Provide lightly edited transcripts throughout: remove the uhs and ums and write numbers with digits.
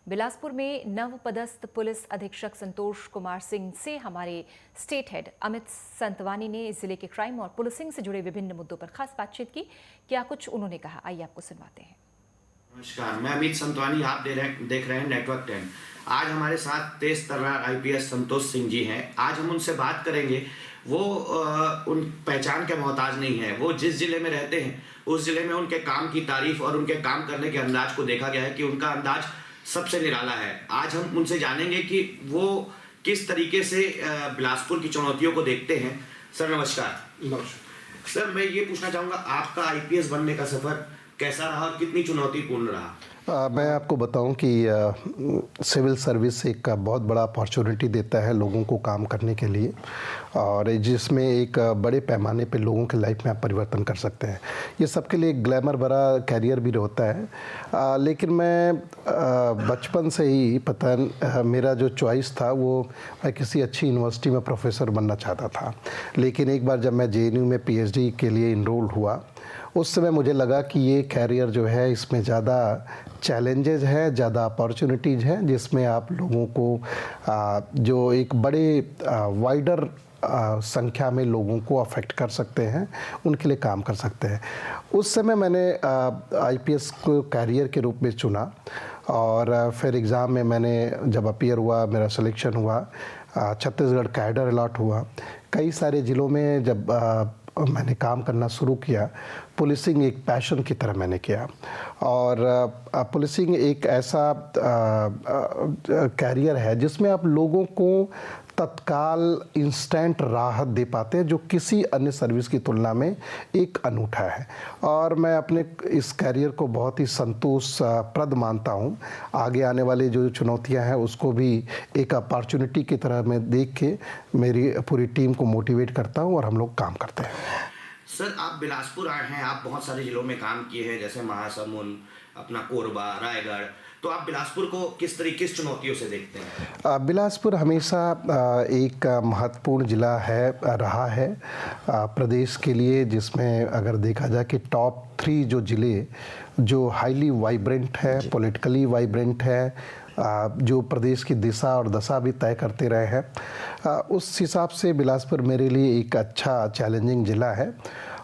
बिलासपुर में नवपदस्थ पुलिस अधीक्षक संतोष कुमार सिंह से हमारे स्टेट हेड अमित संतवानी ने जिले के क्राइम और पुलिसिंग से जुड़े विभिन्न मुद्दों पर खास बातचीत की। क्या कुछ उन्होंने कहा, आइए आपको सुनवाते हैं। नमस्कार, मैं अमित संतवानी, आप देख रहे हैं नेटवर्क 10। आज हमारे साथ तेज तर्रार आईपीएस संतोष सिंह जी हैं। आज हम उनसे बात करेंगे। वो उन पहचान के मोहताज नहीं है। वो जिस जिले में रहते हैं उस जिले में उनके काम की तारीफ और उनके काम करने के अंदाज को देखा गया है कि उनका अंदाज सबसे निराला है। आज हम उनसे जानेंगे कि वो किस तरीके से बिलासपुर की चुनौतियों को देखते हैं। सर नमस्कार। नमस्कार सर, मैं ये पूछना चाहूँगा, आपका आईपीएस बनने का सफ़र कैसा रहा और कितनी चुनौतीपूर्ण रहा? मैं आपको बताऊं कि सिविल सर्विस एक बहुत बड़ा अपॉर्चुनिटी देता है लोगों को काम करने के लिए, और जिसमें एक बड़े पैमाने पे लोगों के लाइफ में आप परिवर्तन कर सकते हैं। ये सबके लिए एक ग्लैमर भरा कैरियर भी होता है, लेकिन मैं बचपन से ही मेरा जो चॉइस था वो मैं किसी अच्छी यूनिवर्सिटी में प्रोफेसर बनना चाहता था। लेकिन एक बार जब मैं जेएनयू में पीएचडी के लिए इनरोल हुआ, उस समय मुझे लगा कि ये कैरियर जो है इसमें ज़्यादा चैलेंजेस है, ज़्यादा अपॉर्चुनिटीज़ हैं, जिसमें आप लोगों को जो एक बड़े वाइडर संख्या में लोगों को अफेक्ट कर सकते हैं, उनके लिए काम कर सकते हैं। उस समय मैंने आईपीएस को कैरियर के रूप में चुना, और फिर एग्ज़ाम में मैंने जब अपीयर हुआ, मेरा सिलेक्शन हुआ, छत्तीसगढ़ कैडर अलॉट हुआ। कई सारे ज़िलों में जब मैंने काम करना शुरू किया, पुलिसिंग एक पैशन की तरह मैंने किया। और पुलिसिंग एक ऐसा कैरियर है जिसमें आप लोगों को तत्काल इंस्टेंट राहत दे पाते हैं, जो किसी अन्य सर्विस की तुलना में एक अनूठा है। और मैं अपने इस कैरियर को बहुत ही संतोषप्रद मानता हूँ। आगे आने वाली जो चुनौतियाँ हैं उसको भी एक अपॉर्चुनिटी की तरह मैं देख के मेरी पूरी टीम को मोटिवेट करता हूँ और हम लोग काम करते हैं। सर, आप बिलासपुर आए हैं, आप बहुत सारे जिलों में काम किए हैं, जैसे महासमुंद, अपना कोरबा, रायगढ़। तो आप बिलासपुर को किस चुनौतियों से देखते हैं? बिलासपुर हमेशा एक महत्वपूर्ण ज़िला रहा है प्रदेश के लिए, जिसमें अगर देखा जाए कि टॉप 3 जो ज़िले जो हाईली वाइब्रेंट है, पॉलिटिकली वाइब्रेंट है, जो प्रदेश की दिशा और दशा भी तय करते रहे हैं, उस हिसाब से बिलासपुर मेरे लिए एक अच्छा चैलेंजिंग ज़िला है।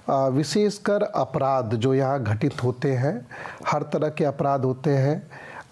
विशेषकर अपराध जो यहाँ घटित होते हैं, हर तरह के अपराध होते हैं,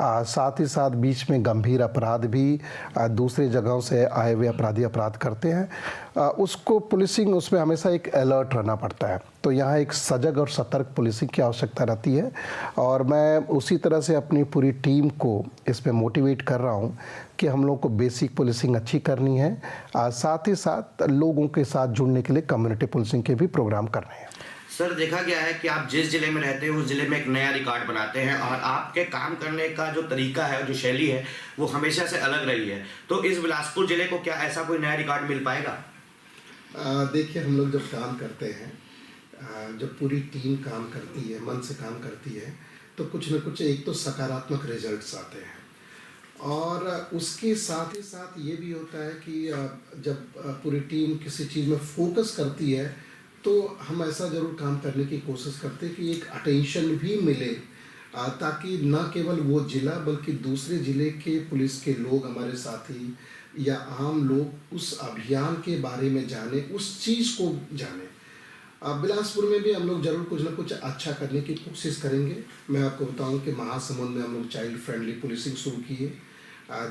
साथ ही साथ बीच में गंभीर अपराध भी दूसरे जगहों से आए हुए अपराधी अपराध करते हैं। उसको पुलिसिंग, उसमें हमेशा एक अलर्ट रहना पड़ता है। तो यहाँ एक सजग और सतर्क पुलिसिंग की आवश्यकता रहती है, और मैं उसी तरह से अपनी पूरी टीम को इसमें मोटिवेट कर रहा हूँ कि हम लोग को बेसिक पुलिसिंग अच्छी करनी है, साथ ही साथ लोगों के साथ जुड़ने के लिए कम्युनिटी पुलिसिंग के भी प्रोग्राम करने हैं। सर, देखा गया है कि आप जिस जिले में रहते हैं उस जिले में एक नया रिकॉर्ड बनाते हैं, और आपके काम करने का जो तरीका है, जो शैली है, वो हमेशा से अलग रही है। तो इस बिलासपुर जिले को क्या ऐसा कोई नया रिकॉर्ड मिल पाएगा? देखिए, हम लोग जब काम करते हैं, जब पूरी टीम काम करती है, मन से काम करती है, तो कुछ न कुछ एक तो सकारात्मक रिजल्ट्स आते हैं। और उसके साथ ही साथ ये भी होता है कि जब पूरी टीम किसी चीज़ में फोकस करती है, तो हम ऐसा ज़रूर काम करने की कोशिश करते हैं कि एक अटेंशन भी मिले, ताकि न केवल वो ज़िला बल्कि दूसरे ज़िले के पुलिस के लोग, हमारे साथी या आम लोग उस अभियान के बारे में जाने, उस चीज़ को जाने। बिलासपुर में भी हम लोग ज़रूर कुछ ना कुछ अच्छा करने की कोशिश करेंगे। मैं आपको बताऊं कि महासमुंद में हम लोग चाइल्ड फ्रेंडली पुलिसिंग शुरू किए,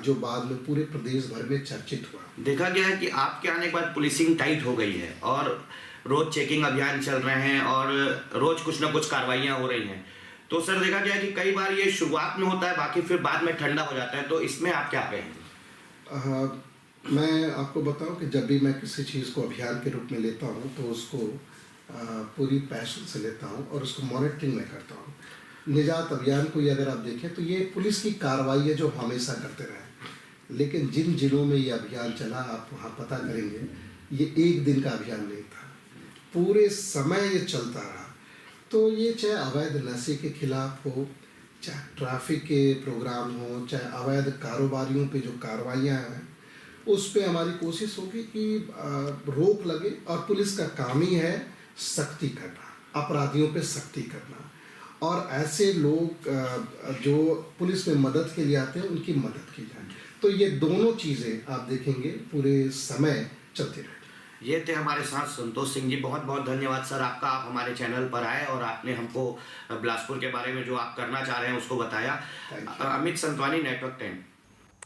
जो बाद में पूरे प्रदेश भर में चर्चित हुआ। देखा गया है कि आपके आने के बाद पुलिसिंग टाइट हो गई है, और रोज़ चेकिंग अभियान चल रहे हैं, और रोज़ कुछ ना कुछ कार्रवाइयाँ हो रही हैं। तो सर, देखा गया है कि कई बार ये शुरुआत में होता है, बाकी फिर बाद में ठंडा हो जाता है। तो इसमें आप क्या कहेंगे? मैं आपको बताऊं कि जब भी मैं किसी चीज़ को अभियान के रूप में लेता हूं, तो उसको पूरी पैशन से लेता हूं और उसको मॉनिटरिंग में करता हूं। निजात अभियान को अगर आप देखें तो ये पुलिस की कार्रवाई है जो हमेशा करते रहे, लेकिन जिन जिलों में ये अभियान चला, आप वहाँ पता करेंगे, ये एक दिन का अभियान नहीं था, पूरे समय ये चलता रहा। तो ये चाहे अवैध नशे के खिलाफ हो, चाहे ट्रैफिक के प्रोग्राम हो, चाहे अवैध कारोबारियों पे जो कार्रवाइयाँ हैं, उस पे हमारी कोशिश होगी कि रोक लगे। और पुलिस का काम ही है सख्ती करना, अपराधियों पे सख्ती करना। और ऐसे लोग जो पुलिस में मदद के लिए आते हैं उनकी मदद की जाए। तो ये दोनों चीज़ें आप देखेंगे पूरे समय चलती रहेगी। ये थे हमारे साथ संतोष सिंह जी। बहुत बहुत धन्यवाद सर आपका, आप हमारे चैनल पर आए और आपने हमको बिलासपुर के बारे में जो आप करना चाह रहे हैं उसको बताया। Thank you. Amit Santwani, network 10।